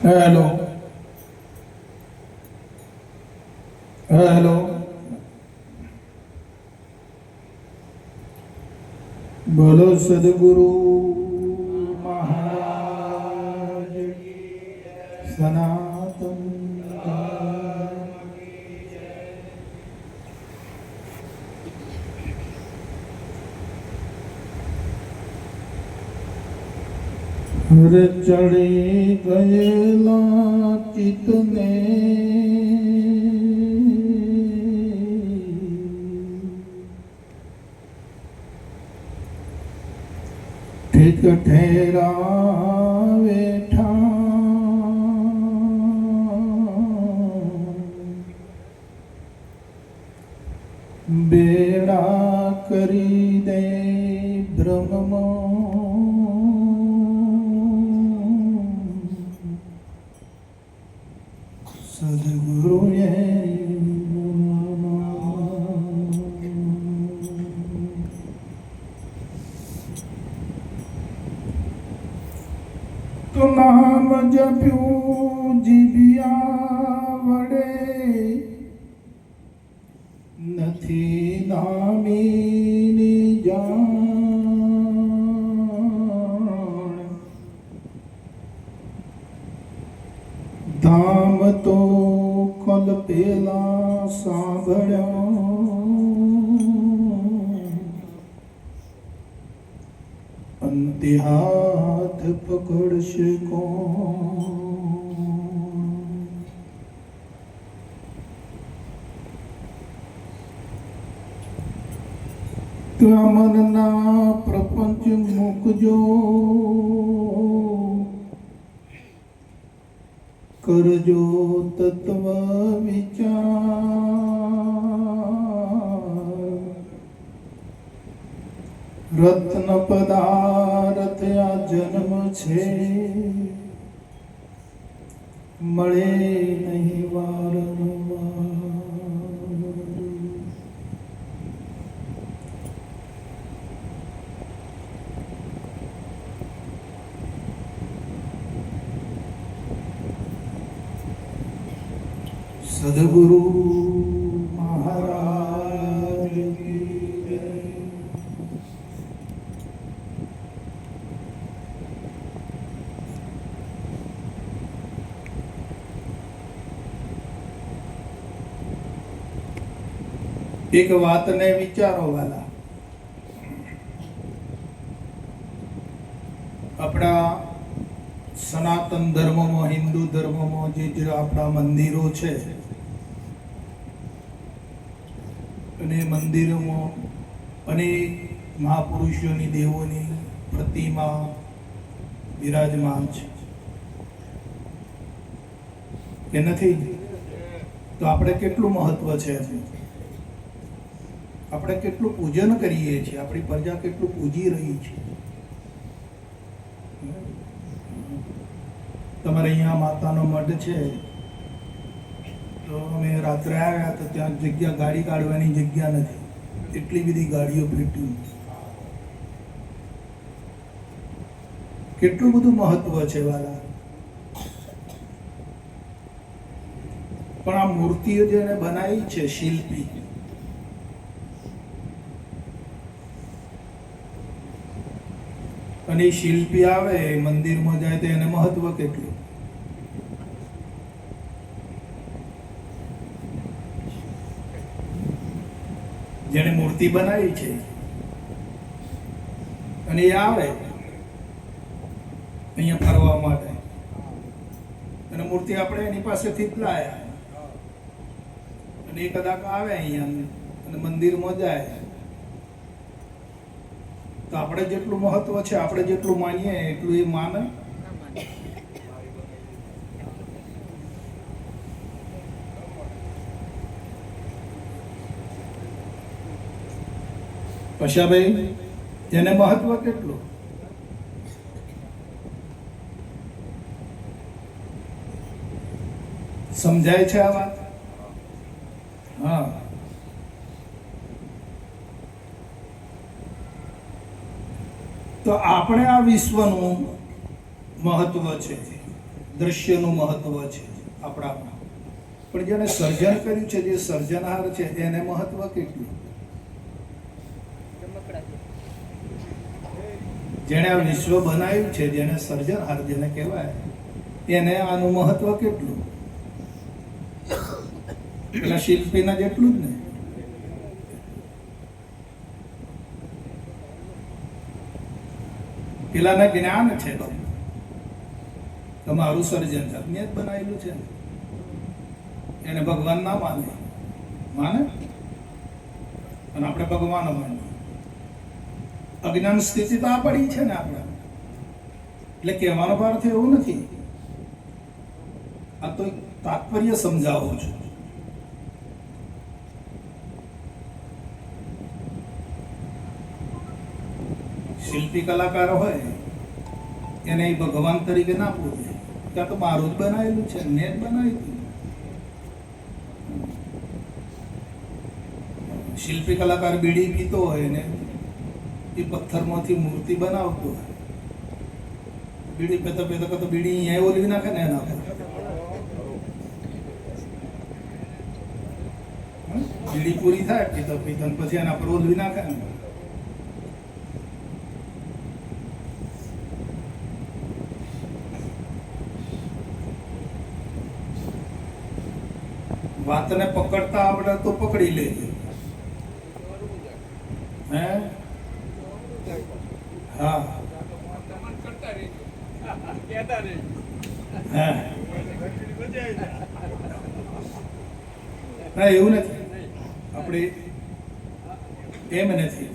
Hello hello बोलो सदगुरु महाराज सनातन हर चढ़े गયેલા ચિતને ઠીક ઠેરાવે ઠા બેડા કરી દે બ્રહ્મ સદગુરુએ તો નામ જપ્યું જીવ્યા વડે નથી નામીની જાણ ધામ તો કલ્પેલા સાંભળ્યા અંતે હાથ પકડશે કોણ ત્યાં મનના પ્રપંચ મૂકજો કરજો તત્વ વિચાર રત્ન પદાર્થ આ જન્મ છે મળે નહીં વારંવાર સદગુરુ મહારાજ કી જય. એક વાતને વિચારો વાલા, આપણા સનાતન ધર્મમાં હિન્દુ ધર્મમાં જે આપણા મંદિરો છે અને મંદિરોમાં અનેક મહાપુરુષોની દેવોની પ્રતિમા બિરાજમાન છે કે નથી? તો આપણે કેટલું મહત્વ છે, આપણે કેટલું પૂજન કરીએ છીએ, આપણી પ્રજા કેટલું પૂજી રહી છે. તમારે અહીંયા માતાનો મઢ છે તો અમે રાત્રે આવ્યા તો ત્યાં જગ્યા ગાડી કાઢવાની જગ્યા નથી, એટલી બધી ગાડીઓ ભેટી. કેટલું બધું મહત્વ છે વાલા. પણ આ મૂર્તિઓ જેને બનાવી છે શિલ્પી, અને શિલ્પી આવે મંદિરમાં જાય તો એને મહત્વ કેટલું. જેને મૂર્તિ બનાવી છે અને એ આવે અહીંયા ફરવા માટે અને મૂર્તિ આપણે એની પાસેથી જ લાયા અને એ કદાચ આવે અહીંયા અને મંદિરમાં જાય તો આપણે જેટલું મહત્વ છે, આપણે જેટલું માનીએ એટલું એ માને. પશાભાઈ, એને મહત્વ કેટલું. સમજાય છે આ વાત? હા. તો આપણે આ વિશ્વનું મહત્વ છે દ્રશ્યનું મહત્વ છે આપણામાં, પણ જેને સર્જન કર્યું છે, જે સર્જનહાર છે, એને મહત્વ કેટલું? જેણે આ વિશ્વ બનાવ્યું છે, જેને સર્જનહાર જેને કહેવાય, એને આનું મહત્વ કેટલું? પેલા શિલ્પીના જેટલું જ ને. પેલાને જ્ઞાન છે, તમારું સર્જન મેં જ બનાવેલું છે, એને ભગવાન ના માને, અને આપણે ભગવાન માને. અજ્ઞાન સ્થિતિ તો આ પડી છે ને આપણે, એટલે કહેવાનો અર્થ એવું નથી. આ તો તાત્પર્ય સમજાવું છું. શિલ્પી કલાકાર હોય એને એ ભગવાન તરીકે ના પૂછે, ત્યાં તો મારું જ બનાવેલું છે, મેં જ બનાવ્યું. શિલ્પી કલાકાર બીડી પીતો હોય ને એ પથ્થરમાંથી મૂર્તિ બનાવતો હોય, બીડી પેતા પેતા તો બીડી અહીંયા ઓલવી નાખે ને એના પર. બીડી પૂરી થાય પીતા પીતા પછી એના પર ઓલવી નાખે ને. વાતને પકડતા આવડે તો પકડી લેજે. હે હા ના એવું નથી, આપણે એમ નથી.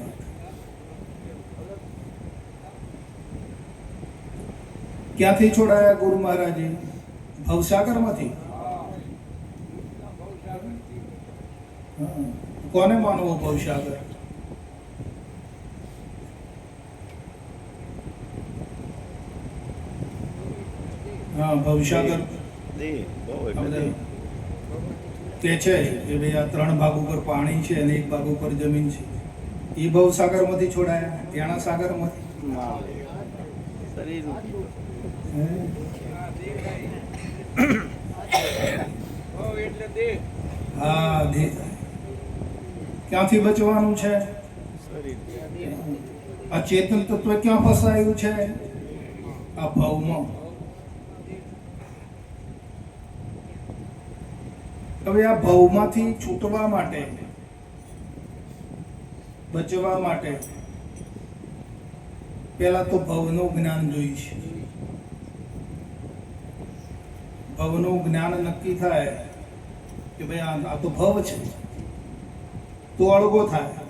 ક્યાંથી છોડાયા ગુરુ મહારાજે? ભવસાગરમાંથી. કોને માનવો ભવસાગર? હા, ભવસાગર કે છે કે ભાઈ આ 3 ભાગ ઉપર પાણી છે અને 1 ભાગ ઉપર જમીન છે. એ ભવસાગર માંથી છોડાયા, ત્યાંના સાગર માંથી. હા, દેહ. ક્યાંથી બચવાનું છે? આ ચેતન તત્વ ક્યાં ફસાયું છે? આ ભાવમાં. હવે આ ભાવમાંથી છૂટવા માટે, બચવા માટે પહેલા તો ભવનું જ્ઞાન જોઈશે. ભવનું જ્ઞાન નક્કી થાય કે ભાઈ આ તો ભવ છે, તો અળગો થાય.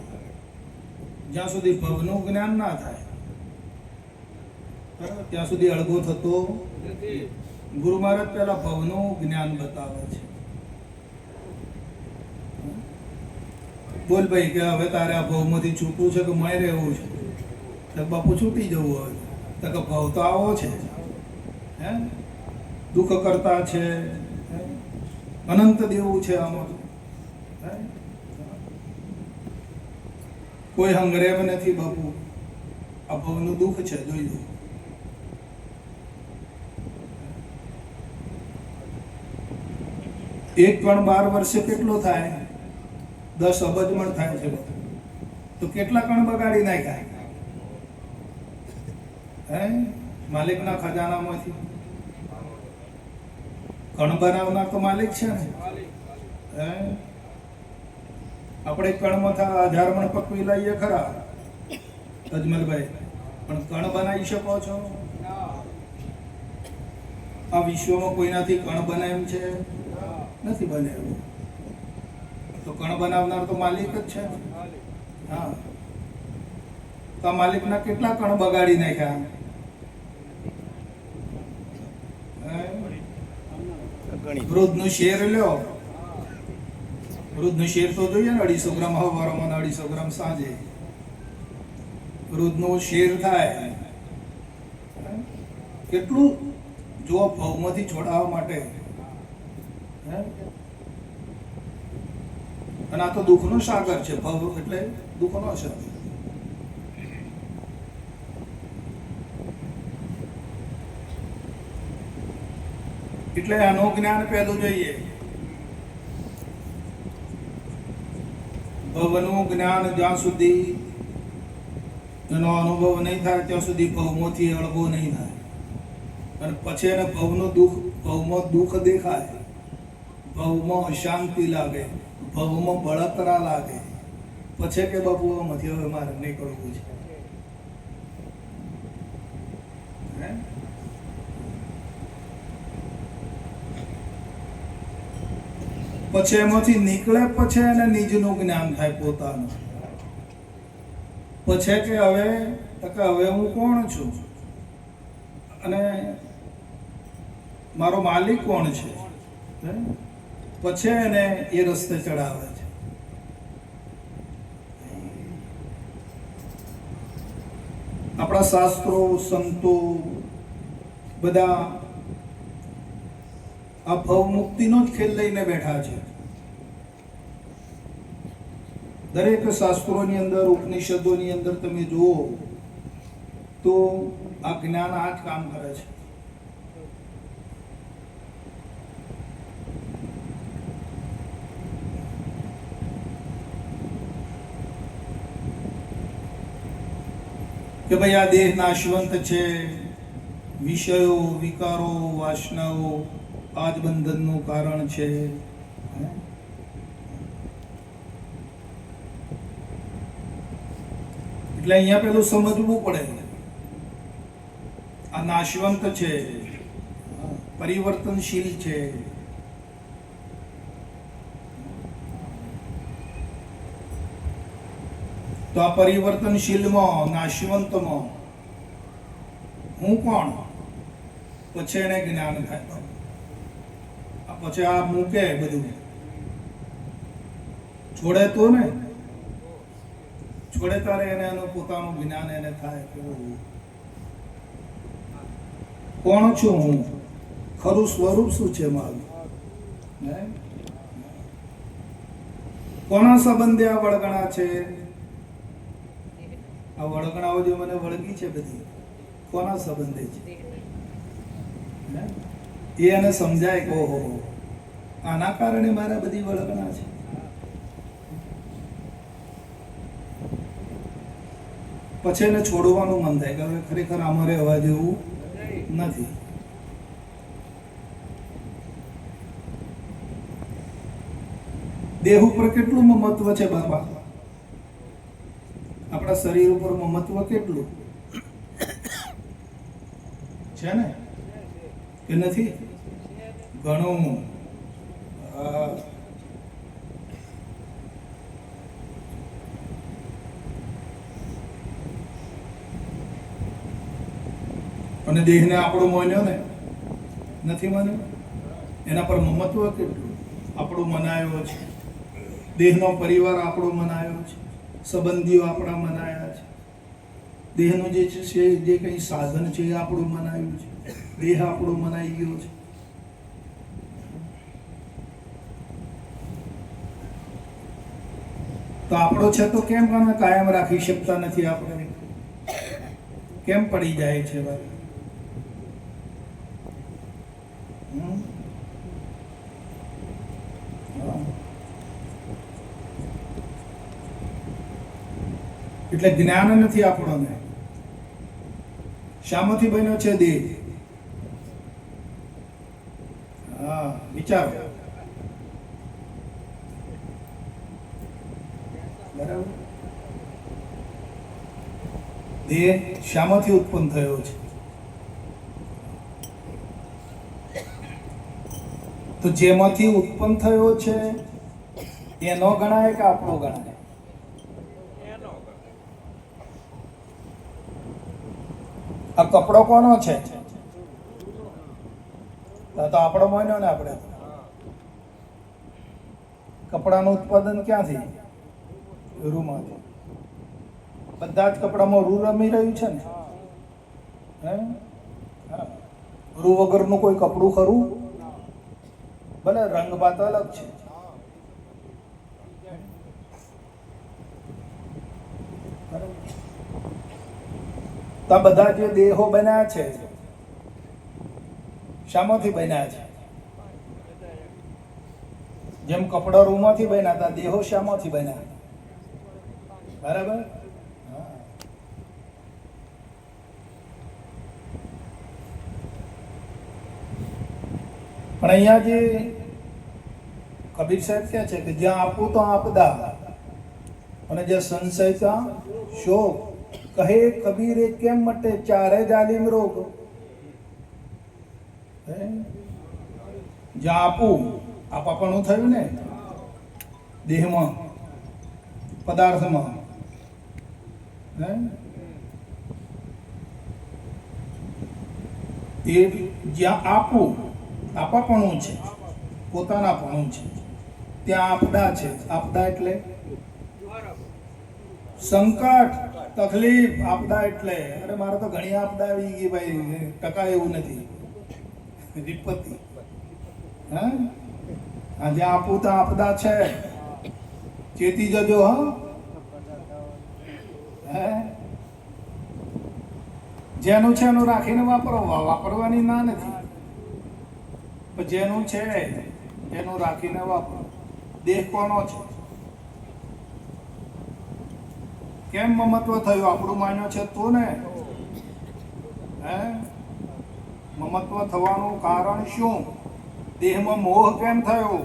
જ્યાં સુધી ભવનું જ્ઞાન ના થાય ત્યાં સુધી અળગો થતો. ગુરુ મહારાજ પહેલા ભવનું જ્ઞાન બતાવે છે. બોલ ભાઈ કે હવે તારે આ ભવમાંથી છૂટવું છે કે મય રહેવું છે? તો બાપુ છૂટી જવું હોય તો કે ભવ તો આવો છે, હે દુઃખ કરતા છે, અનંત દેવું છે. આમાં કોઈ હંગરેબ નથી બાપુ, આ ભવનું દુઃખ છે. જોઈ લો. એક કણ 12 વર્ષે કેટલો થાય? 10 અબજ મણ થાય છે. તો કેટલા કણ બગાડી નાખ્યા? હે માલિકના ખજાનામાંથી. કણ બનાવનાર તો માલિક છે ને. હે આપણે કણમાં 1000 મણ પકવી લઈએ ખરા અજમલભાઈ, પણ કણ બનાવી શકો છો? આ વિશ્વમાં કોઈનાથી કણ બનાવ્યું છે? નથી બનાવ્યું. તો કણ બનાવનાર તો માલિક જ છે. હા, તો આ માલિકના કેટલા કણ બગાડી નાખ્યા? વૃદ્ધનું શેર લ્યો. વૃદ્ધનું શેર તો જોઈએ ને, 250 ગ્રામ હવારમાં, 250 ગ્રામ સાંજે. વૃદ્ધનું શેર થાય કેટલું? જો ભવમાંથી છોડાવવા માટે. અને આ તો દુઃખનો સાગર છે. ભવ એટલે દુઃખનો સાગર. એટલે આનું જ્ઞાન પહેલું જોઈએ. ભવનું જ્ઞાન જ્યાં સુધી એનો અનુભવ નહીં થાય ત્યાં સુધી ભવમાંથી અળગો નહીં થાય. અને પછી એને ભવનું દુઃખ, ભવમાં દુઃખ દેખાય, ભવમાં અશાંતિ લાગે, ભવમાં બળતરા લાગે, પછી કે બાપુ આમાંથી હવે મારે નીકળવું છે. પછી એમાંથી નીકળે પછી એને નિજનું જ્ઞાન થાય પોતાનું. પછી કે હવે હું કોણ છું અને મારો માલિક કોણ છે, પછી એને એ રસ્તે ચડાવે છે. આપણા શાસ્ત્રો, સંતો બધા આ ભવ મુક્તિનો જ ખેલ લઈને બેઠા છે. દરેક શાસ્ત્રોની અંદર, ઉપનિષદોની અંદર તમે જુઓ તો આ જ્ઞાન આ જ કામ કરે છે. કે ભાઈ આ દેહ નાશવંત છે, વિષયો, વિકારો, વાસનાઓ આ જ બંધનનું કારણ છે. એટલે અહીંયા પેલું સમજવું પડે, આ નાશવંત છે, પરિવર્તનશીલ છે. તો આ પરિવર્તનશીલમાં, નાશવંતમાં હું કોણ? પછી એને જ્ઞાન થાય. પછી આ મૂકે બધું, છોડે તો ને, છોડે તારે એને એનું પોતાનું જ્ઞાન એને થાય કે કોણ છું હું, ખરું સ્વરૂપ શું છે મારું, કોના સંબંધે આ વળગણા છે. આ વળગણાઓ જે મને વળગી છે બધી કોના સંબંધે છે એ એને સમજાય કે ઓહો આના કારણે મારા બધી વળગણા છે. પછી એને છોડવાનું મન થાય કે હવે ખરેખર અમારે હવા જેવું નથી. દેહ ઉપર કેટલું મહત્વ છે બાપા? આપણા શરીર ઉપર મહત્વ કેટલું છે ને કે નથી? ઘણું. અને દેહને આપણો માન્યો ને નથી માન્યો, એના પર મહત્વ કેટલું આપણું મનાયો છે. દેહનો પરિવાર આપણો મનાયો છે, સંબંધીઓ આપણા મનાયા છે, દેહનું જે છે જે કંઈ સાધન છે એ આપણું મનાયું છે, દેહ આપણો મનાઈ ગયો છે. તો આપણો છે તો કેમ આને કાયમ રાખી શકતા નથી? આપણે કેમ પડી જાય છે? એટલે જ્ઞાન નથી આપણને. શામાંથી બન્યો છે દેહ? વિચારો. બરાબર. દેહ શામાંથી ઉત્પન્ન થયો છે? તો જેમાંથી ઉત્પન્ન થયો છે એનો ગણાય કે આપણો ગણાય? આ કપડો કોનો છે? તો આપણો માન્યો ને. આપણે કપડાનું ઉત્પાદન ક્યાંથી? રૂમાંથી. બધા જ કપડામાં રૂ રમી રહ્યું છે ને. રૂ વગરનું કોઈ કપડું ખરું? ભલે રંગ બાત અલગ છે. તો બધા જે દેહો બન્યા છે શામાંથી બન્યા છે? જેમ કપડા રૂમાંથી બન્યા હતા, દેહો શામાંથી બન્યા? બરાબર. હા. પણ અહીંયા જે કબીર સાહેબ કહે છે કે જ્યાં આપું તો આપદા અને જ્યાં સંશય ત્યાં શોક. કહે કબીરે કેમ મટે ચારે જાલિમ રોગ. જ્યાં આપું, આપાપણું થયું ને દેહમાં, પદાર્થમાં, એ જ્યાં આપું, આપાપણું છે, પોતાનાપણું છે, ત્યાં આપદા છે. આપદા એટલે સંકટ, તકલીફ. આપદા એટલે અરે મારે તો ઘણી આપદા આવી ગઈ ભાઈ, ટકા એવું નથી. વિપત્તિ. હા, આજે આપું તો આપદા છે, ચેતી જજો. હા, જેનું છે એનું રાખીને વાપરો. વાપરવાની ના નથી, પણ જેનું છે એનું રાખીને વાપરો. દેહ કોનો છે? કેમ મમત્વ થયું? આપણું માન્યો છે તો ને. હે, મમત્વ થવાનું કારણ શું? દેહમાં મોહ કેમ થયો?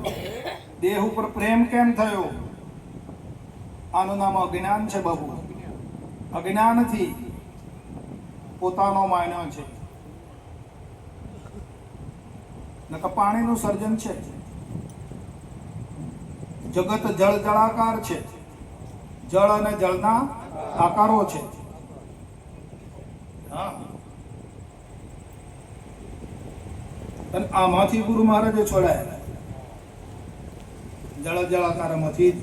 દેહ ઉપર પ્રેમ કેમ થયો? આનું નામ અજ્ઞાન છે બાબુ. અજ્ઞાનથી પોતાનો માન્યો છે. નકર પાણીનું સર્જન છે. જગત જળ જળાકાર છે. જળ અને જળના આકારો છે. હા, અને આમાંથી ગુરુ મહારાજે છોડાયા. જળ જળાકારમાંથી.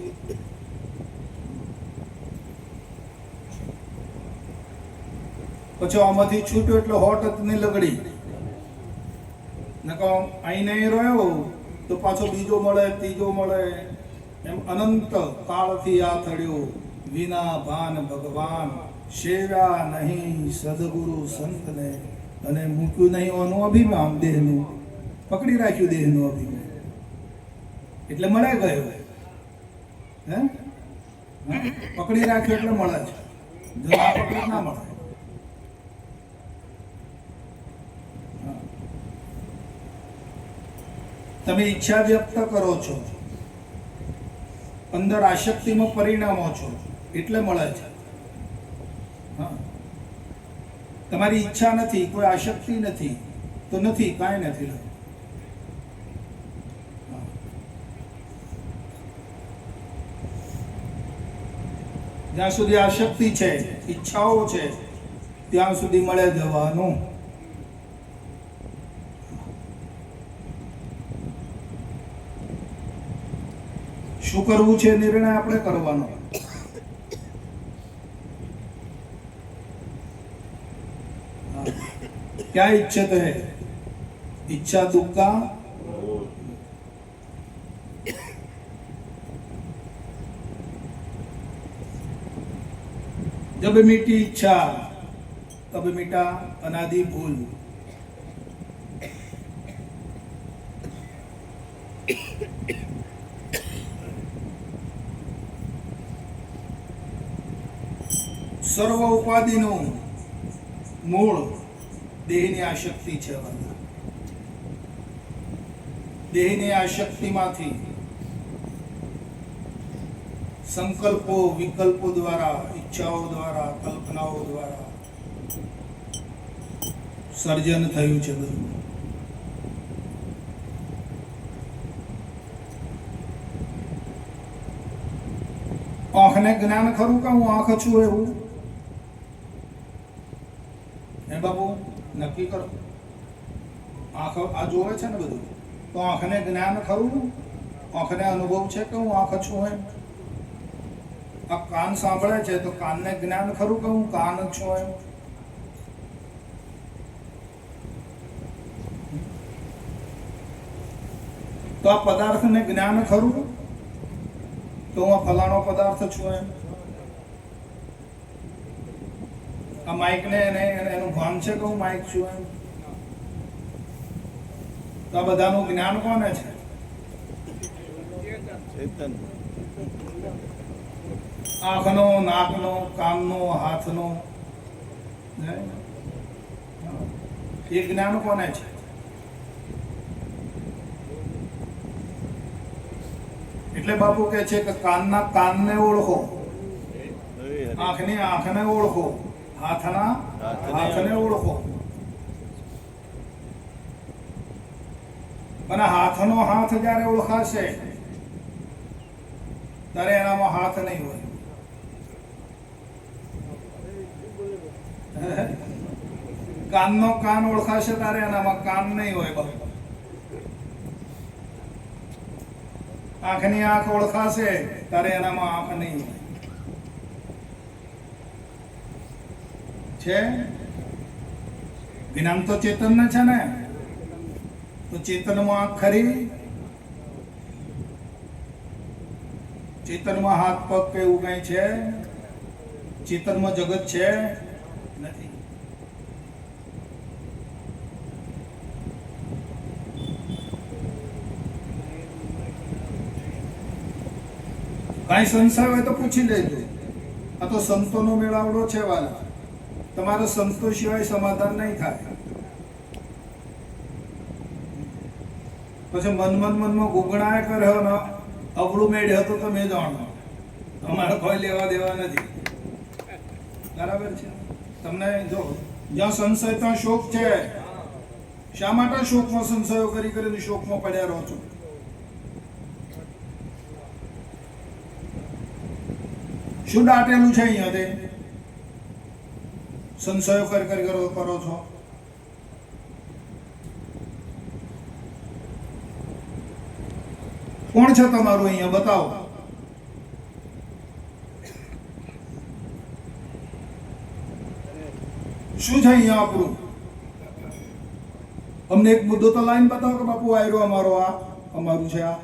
પછી આમાંથી છૂટ્યો એટલે હોટની લગડી. નકો અહીં નહીં રહ્યો તો પાછો બીજો મળે, ત્રીજો મળે, એમ અનંત કાળથી આ થડ્યો. વિના ભાન ભગવાન, સેવ્યા નહીં સદગુરુ સંતને, અને મૂક્યું નહીં ઓનું અભિમાન દેહનું. પકડી રાખ્યું દેહનું અભિમાન, એટલે મળે ગયો. હે, પકડી રાખ્યો એટલે મળે છે. જો ના પકડી ના મળે. તમે ઈચ્છા વ્યક્ત કરો છો, અંદર આશક્તિમાં પરિણામો છો, એટલે મળે છે. હા, તમારી ઈચ્છા નથી, કોઈ આશક્તિ નથી, તો નથી, કાંઈ નથી. જ્યાં સુધી આશક્તિ છે, ઈચ્છાઓ છે, ત્યાં સુધી મળે જવાનું. શું કરવું છે નિર્ણય આપણે કરવાનો. क्या इच्छते है? इच्छा दुखा जब मीठी इच्छा तब मीठा अनादि भूल. સર્વ ઉપાધિનું મૂળ દેહની આશક્તિ છે. દેહની આશક્તિમાંથી સંકલ્પો, વિકલ્પો દ્વારા, ઈચ્છાઓ દ્વારા, કલ્પનાઓ દ્વારા સર્જન થયું છે બધું. આંખને જ્ઞાન ખરું કે હું આંખ છું એવું? હે બાબુ, નક્કી કરો. આંખ આ જોવે છે ને બધું, તો આંખને જ્ઞાન ખરું? આંખને અનુભવ છે કે હું આંખ છું એમ? આ કાન સાંભળે છે તો કાનને જ્ઞાન ખરું કે હું કાન છું એમ? તો આ પદાર્થને જ્ઞાન ખરું તો હું આ ફલાણો પદાર્થ છું એમ? આ માઇક ને એનું ભાન છે કે હું માઇક છું એમ? તો આ બધાનું જ્ઞાન કોને છે? ચેતન આંખનો, નાકનો, કાનનો, હાથનો, એ જ્ઞાન કોને છે? એટલે બાપુ કહે છે કે કાનના કાનને ઓળખો, આંખની આંખને ઓળખો, હાથના હાથને ઓળખો. અને હાથનો હાથ જ્યારે ઓળખાશે ત્યારે એનામાં હાથ નહીં હોય. કાનનો કાન ઓળખાશે ત્યારે એનામાં કાન નહીં હોય બાપુ. આંખની આંખ ઓળખાશે ત્યારે એનામાં આંખ નહીં હોય. છે જ્ઞાન તો ચેતન ને છે ને, તો ચેતનમાં આંખ ખરી? ચેતનમાં હાથ પગ કે એવું કઈ છે? ચેતનમાં જગત છે? નથી. કઈ સંશય હોય તો પૂછી લેજો. આ તો સંતોનો મેળાવડો છે વાલા. તમારો સંતો સિવાય સમાધાન નહીં થાય. પછી મનમાં ગુગણાય કર્યો ને અવળું મેળ હતો તો મેં જાણો. અમારે કોઈ લેવા દેવા નથી. બરાબર છે? તમને જો જ્યાં સંશય ત્યાં શોક છે. શા માટે શોકમાં સંશયો કરી કરીને શોકમાં પડ્યા રહો છો? શું દાટેલું છે અહીંયા તે સંશયો કરી કરો છો? કોણ છે તમારું અહીંયા? બતાવો. શું છે અહીંયા આપણું? અમને એક મુદ્દો તો લાઈન બતાવો કે બાપુ આયરો અમારો, આ અમારું છે. આ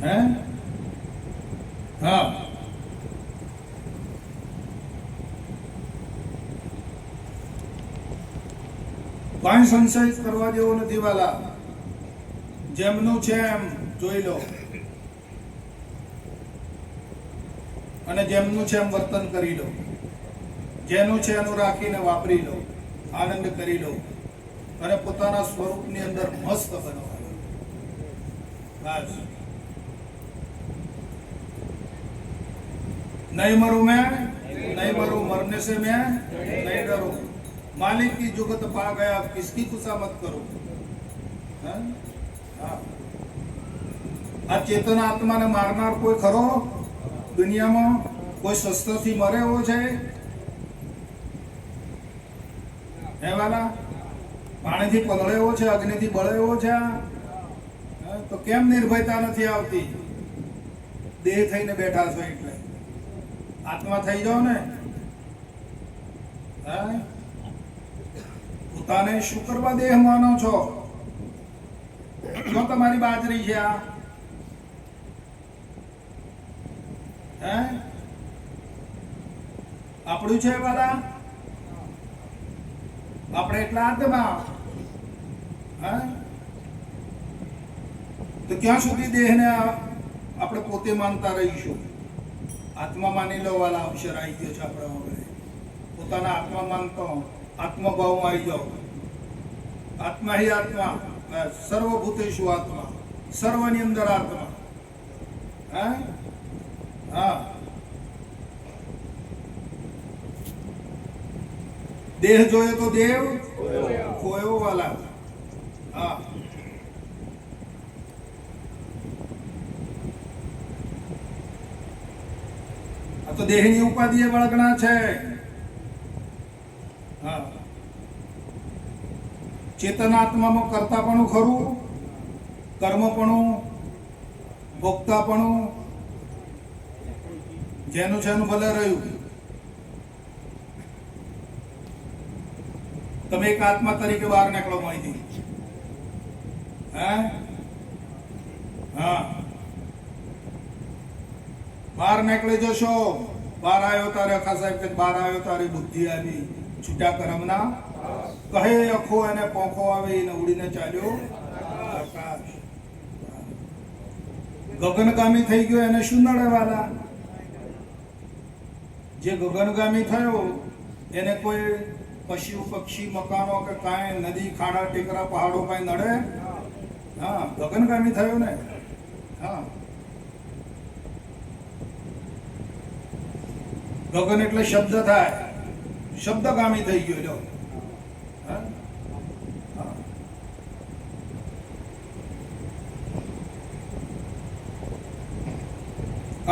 હે? હા, કઈ સંશય કરવા જેવો નથી વાલા. જેમનું છે એમ જોઈ લો અને જેમનું છે એમ વર્તન કરી લો. જેનું છે એનું રાખીને વાપરી લો, આનંદ કરી લો અને પોતાના સ્વરૂપની અંદર મસ્ત બનો. બસ. नहीं मरूं मैं, नहीं मरूं, मरने से मैं नहीं डरूं. मालिक की जुगत पा गया, अब किसकी खुशामद करूं? આ ચેતન આત્માને મારનાર કોઈ ખરો દુનિયામાં? કોઈ શસ્ત્રથી મરે એવો છે? હે વાલા? પાણીથી પલળે એવો છે? અગ્નિથી બળે એવો છે? તો કેમ નિર્ભયતા નથી આવતી? દેહ થઈને બેઠા છો એટલે. આત્મા થઈ જાઓ ને. પોતાને શું કરવા દેહ માનો છો? જો તમારી બાજરી છે આ, હે આપણું છે બધા? આપણે એટલા આત્મા. હે તો ક્યાં સુધી દેહને આપણે પોતે માનતા રહીશું? આત્મા માની લો વાલા. અક્ષર આવી ગયો છે આપણા વગર. પોતાના આત્મા માનતો આત્મભાવમાં આવી જાઓ. આત્મા હિ આત્મા, સર્વભૂતેષુ આત્મા, સર્વની અંદર આત્મા. હા, દેહ જોયો તો દેવ ખોયો વાલા. હા, તો દેહની ઉપાધિ એ વળગણા છે. હા, ચેતનાત્મામાં કર્તાપણું ખરું, કર્મપણું, ભોગતાપણું, જેનું છે એનું ભલે રહ્યું. તમે એક આત્મા તરીકે બહાર નીકળો માહિતી. હા, બહાર નીકળી જશો. બહાર આવ્યો તારે આખા સાહેબ કે બહાર આવ્યો તારી બુદ્ધિ આવી છૂટા કરમના કહે અખો એને પોખો આવે એને ઉડીને ચાલ્યો આકાશ. ગગનગામી થઈ ગયો એને શું નડે વાલા? જે ગગનગામી થયો એને કોઈ પશુ પક્ષી મકાનો કે કાંઈ નદી ખાડા ટેકરા પહાડો કાંઈ નડે? હા, ગગનગામી થયો ને. હા, ગગન એટલે શબ્દ થાય, શબ્દગામી થઈ ગયો. જો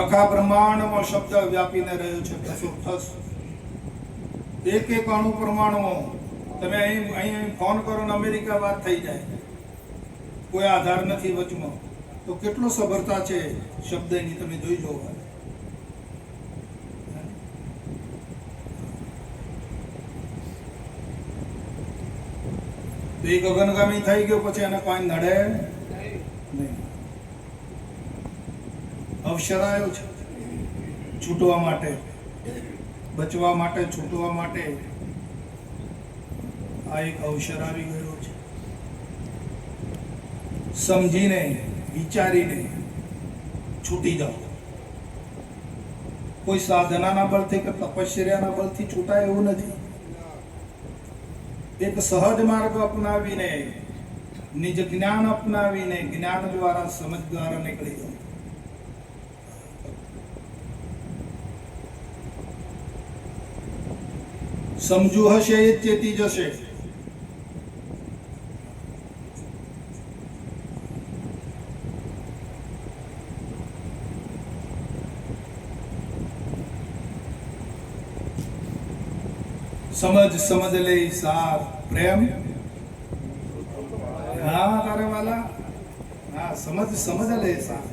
આખા બ્રહ્માંડમાં શબ્દ વ્યાપીને રહ્યો છે. એક એક અણુ પરમાણુમાં તમે અહીં ફોન કરો ને અમેરિકા વાત થઈ જાય, કોઈ આધાર નથી વચમાં, તો કેટલો સભરતા છે શબ્દની, તમે જોઈ જોવો. તો એ ગગનગામી થઈ ગયો પછી એને કોઈ નડે નહીં. અવસર આવ્યો છે છૂટવા માટે, બચવા માટે, છૂટવા માટે. આ એક અવસર આવી ગયો છે. સમજીને વિચારીને છૂટી જાઓ. કોઈ સાધનાના બળથી કે તપશ્ચર્યાના બળથી છૂટાય એવું નથી. એક સહજ માર્ગ અપનાવીને, નિજ જ્ઞાન અપનાવીને, જ્ઞાન દ્વારા, સમજ દ્વારા નીકળી જાઓ. સમજુ હશે એ ચેતી જશે. સમજ લે સાર પ્રેમ. હા તારે વાલા, હા સમજ લે સાર.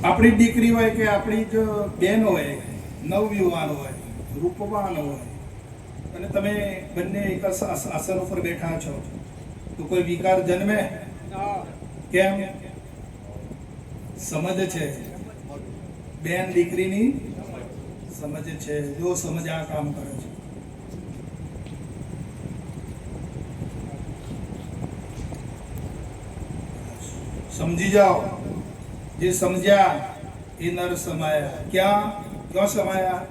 આપણી દીકરી હોય કે આપણી જ બેન હોય, નવયુવાન હોય, રૂપવાન હોય, અને તમે બંને એક આસન ઉપર બેઠા છો, તો કોઈ વિકાર જન્મે? કેમ? સમજ છે, બેન દીકરીની સમજ છે. જો સમજ આ કામ કરે છે. સમજી જાઓ. જે સમજ્યા એ નર સમાયા. ક્યાં સમાયા?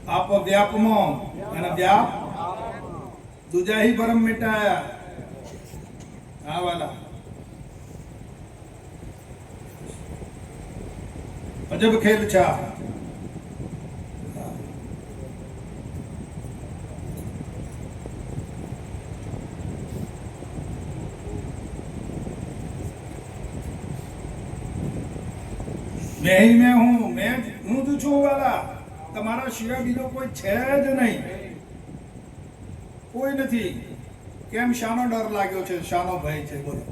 આપ વ્યાપમાં, અને વ્યાપ દૂજા ही ભરમ મિટાયા. હા વાલા, અજબ ખેલ છા. मैं ही मैं हूं, मैं हूं तो છું વાલા. તમારા સિવાય બીજો કોઈ છે જ નહીં, કોઈ નથી. કેમ? શાનો ડર લાગ્યો છે? શાનો ભય છે? બોલો.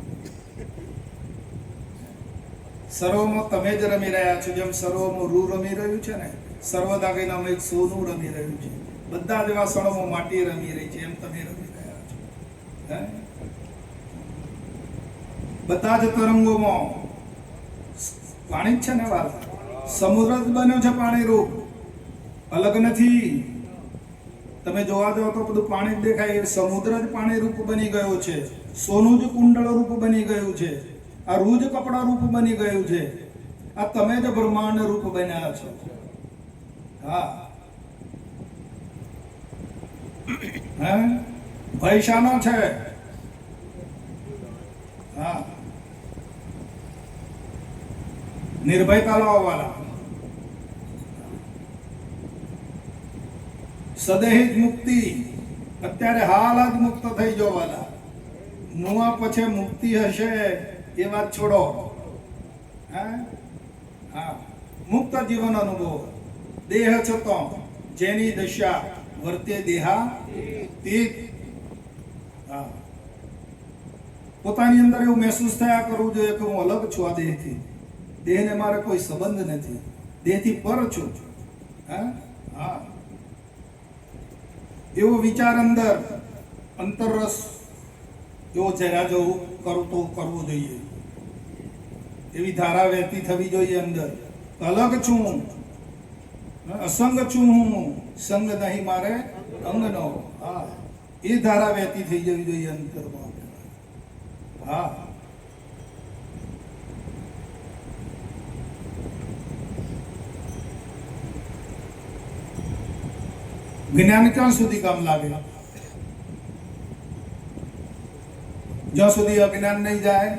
સર્વમાં તમે જ રમી રહ્યા છો. જેમ સર્વમાં રૂ રમી રહ્યું છે ને, સર્વદાગીનામાં એક સોનું રમી રહ્યું છે. બધા જ એવા સળોમાં માટી રમી રહી છે, એમ તમે રમી રહ્યા છો. બધા જ તરંગોમાં પાણી જ છે ને વાલા. સમુદ્ર જ બન્યો છે પાણી રૂપ, અલગ નથી. તમે જોવા જાઓ તો બધું પાણી જ દેખાય. સમુદ્ર જ પાણી રૂપ બની ગયો છે. સોનું જ કુંડળ રૂપ બની ગયું છે. આ રૂ જ કપડા રૂપ બની ગયું છે. આ તમે જ બ્રહ્માંડ રૂપ બન્યા છો. હા, ભય શાનો છે? હા, નિર્ભયતા લાવો વાલા. સદેહિત મુક્તિ. અત્યારે હાલ જ મુક્ત થઈ જાઓ વાલા. નુઆ પછી મુક્તિ હશે એ વાત છોડો. હા, મુક્ત જીવન અનુભવ. દેહ છતો જેની દશા વર્તે દેહા તીત. હા, પોતાની અંદર એવું મહેસૂસ થયા કરવું જોઈએ કે હું અલગ છું આ દેહથી. દેહને મારે કોઈ સંબંધ નથી, દેહથી પર છું. હા, એવો વિચાર અંદર અંતરરસ એવો જરા જવું કરું તો કરવું જોઈએ, એવી ધારા વહેતી થવી જોઈએ અંદર. અલગ છું, અસંગ છું હું, સંગ નહીં મારે અંગનો. હા, એ ધારા વહેતી થઈ જવી જોઈએ અંતરમાં. હા, જ્ઞાન ક્યાં સુધી કામ લાગે? જ્યાં સુધી અજ્ઞાન નહીં જાય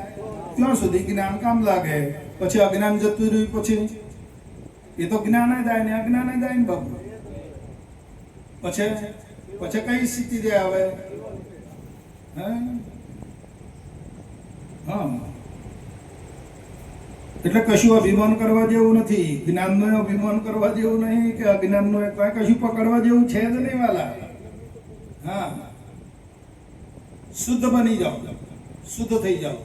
ત્યાં સુધી જ્ઞાન કામ લાગે. પછી અજ્ઞાન જતું રહ્યું પછી એ તો જ્ઞાન જાય ને અજ્ઞાન જાય ને બાબુ. પછી પછી કઈ સ્થિતિ રે આવે? હા, એટલે કશું અભિમાન કરવા જેવું નથી. જ્ઞાનનો અભિમાન કરવા જેવું નહીં કે અજ્ઞાનનો કશું પકડવા જેવું છે જ નહીં વાલા. હા, શુદ્ધ બની જાઓ, શુદ્ધ થઈ જાઓ.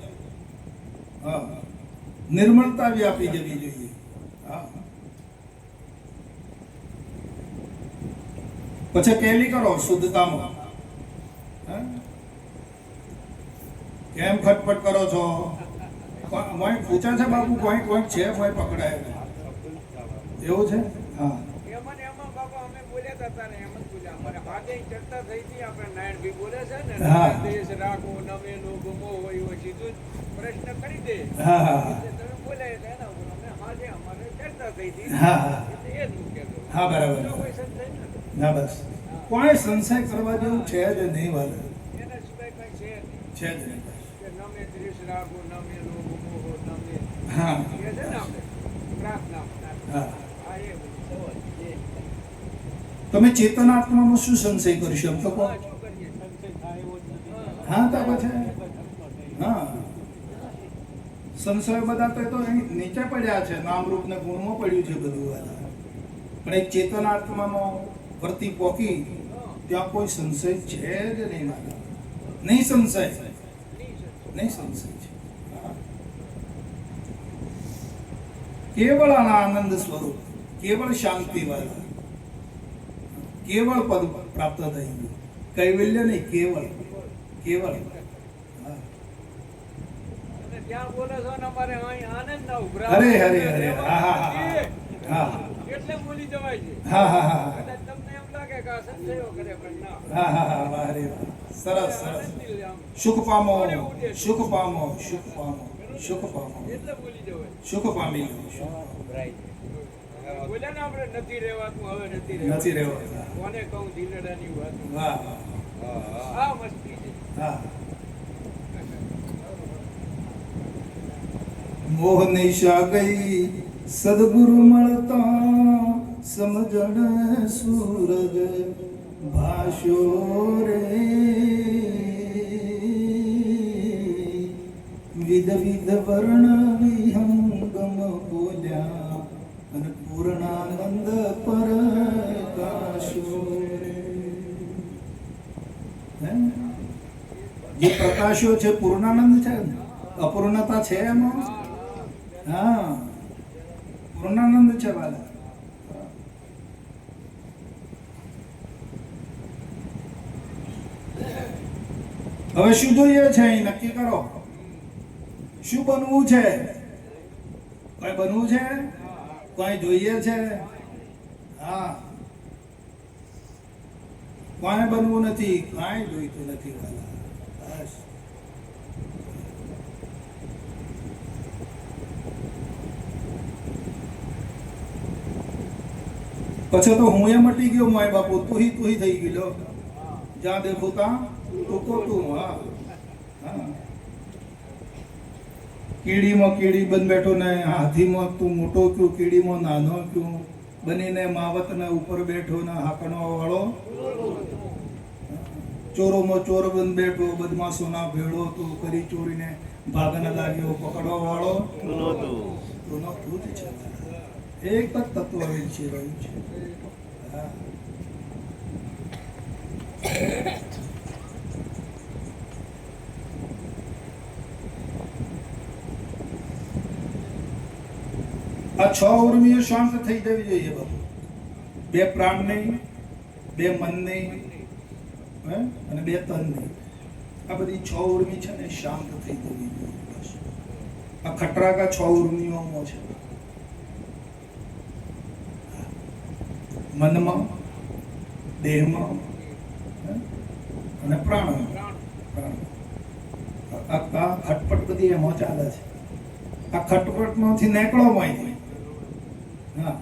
હા, નિર્મળતા વ્યાપી જવી જોઈએ. હા, પછી કેલી કરો શુદ્ધતામાં. કેમ ખટપટ કરો છો? કોઈ પૂછે છે બાપુ? કોઈ કોઈ છે? કોઈ પકડાય એવું છે? હા, હા, બરાબર. ના, બસ કોઈ સંશય કરવા જેવું છે જ નહીં વાલે. છે જ નહીં. હા, તમે ચેતનાત્મામાં શું સંશય કરશો એમ તો કહો. હા, તો પછી હા, સંશય બધા તો નીચે પડ્યા છે, નામ રૂપ ને ગુણમાં પડ્યું છે બધું. પણ એક ચેતનાત્માનો વર્તી પોકી ત્યાં કોઈ સંશય છે જ નહીં. નહીં સંશય, નહીં સંશય છે. કેવળ આનંદ સ્વરૂપ, કેવળ શાંતિ વાળા, કેવળ પદ પ્રાપ્ત થઈ ગયું. કૈવલ્ય નહીં, કેવળ. કેવળ. અરે હરે હરે. હા, હા, હા, હા, એટલે બોલી જવાય છે. હા, હા, હા, તમને એમ લાગે કે આ સંશયો કરે પણ ના. હા, હા, હા, વાહ રે વાહ. સરસ, સરસ. સુખ પામો, સુખ પામો, સુખ પામો, સુખ પામો. એટલે બોલી જવાય. સુખ પામી લો. બોલ્યા ને આપણે નથી રહેવાતું, હવે નથી નથી રહેવાતું. કોને કહું દિલડાની વાત. વાહ, આ મસ્તી છે. હા. મોહ નિશા ગઈ સદગુરુ મળતા, સમજણ સૂરજ ભાષ્યો રે. વિધ વિધ વર્ણ વિહંગમ બોલ્યા, અને પૂર્ણાનંદ પ્રકાશો રે. જે પ્રકાશો છે પૂર્ણાનંદ છે, અપૂર્ણતા છે એમાં. હા, પૂર્ણાનંદ છે વાલા. હવે શું જોઈએ છે એ નક્કી કરો. શું બનવું છે? કઈ બનવું છે? કઈ જોઈએ છે? હા, કઈ બનવું નથી, કઈ જોઈતું નથી વાલા. બસ પછી તો હું એ મટી ગયો. માય બાપુ તું ही થઈ ગયો. જ્યાં દેખો ત્યાં તું તો તું. હા, હા. કીડીમાં કીડી બન બેઠો ને, હાથીમાં તું મોટો ક્યું, કીડીમાં નાનો ક્યું, બનીને માવતના ઉપર બેઠો ને હાકણો વાળો. ચોરોમાં ચોર બન બેઠો, બદમાશોના ભેળો તું કરી ચોરીને ભાગને લાગ્યો, પકડવા વાળો તું જ છે. એક જ તત્વ રહ્યું છે. હા, આ 6 ઉર્મિઓ શાંત થઈ જવી જોઈએ બાબુ. 2 પ્રાણ નહીં, 2 મન નહીં, હે અને 2 તનની. આ બધી 6 ઉર્મી છે ને શાંત થઈ જવી જોઈએ બસ. આ ખટરાકા 6 ઉર્મિઓમાં છે. મનમાં, દેહમાં અને પ્રાણમાં. આ ખટપટ બધી એમાં ચાલે છે. આ ખટપટમાંથી નીકળો માંથી. હા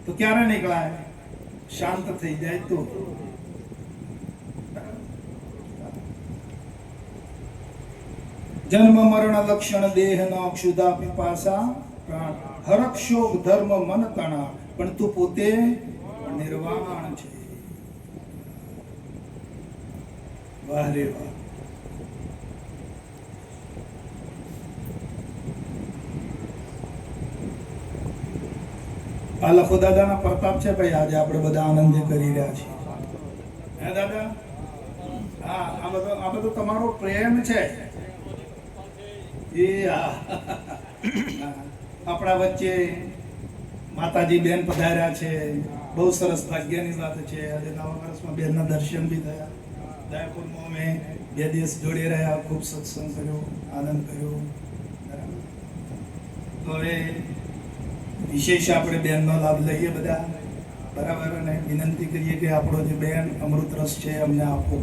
તો ક્યારે નીકળાય? શાંત થઈ જાય તો. જન્મ મરણ લક્ષણ દેહ નો ક્ષુધા પીપાસા પ્રાણ હરક શોક ધર્મ મન તણા, પણ તું પોતે નિર્વાણ છે. વાહ રે વાહ. આ લખો દાદાના પ્રતાપ છે ભાઈ. આજે આપણે બધા આનંદ કરી રહ્યા છીએ. હે દાદા? હા, આ બધો તમારો પ્રેમ છે. એ આપણા વચ્ચે માતાજી બેન પધાર્યા છે. બહુ સરસ ભાગ્યની વાત છે. આજે નવા વર્ષમાં બેનના દર્શન બી થયા. દયાપુરમાં અમે 2 દિવસ જોડે રહ્યા, ખૂબ સત્સંગ કર્યો, આનંદ કર્યો. તો હવે વિશેષ આપણે બેનનો લાભ લઈએ બધા, બરાબર. અને વિનંતી કરીએ કે આપણો જે બેન અમૃત રસ છે અમને આપો.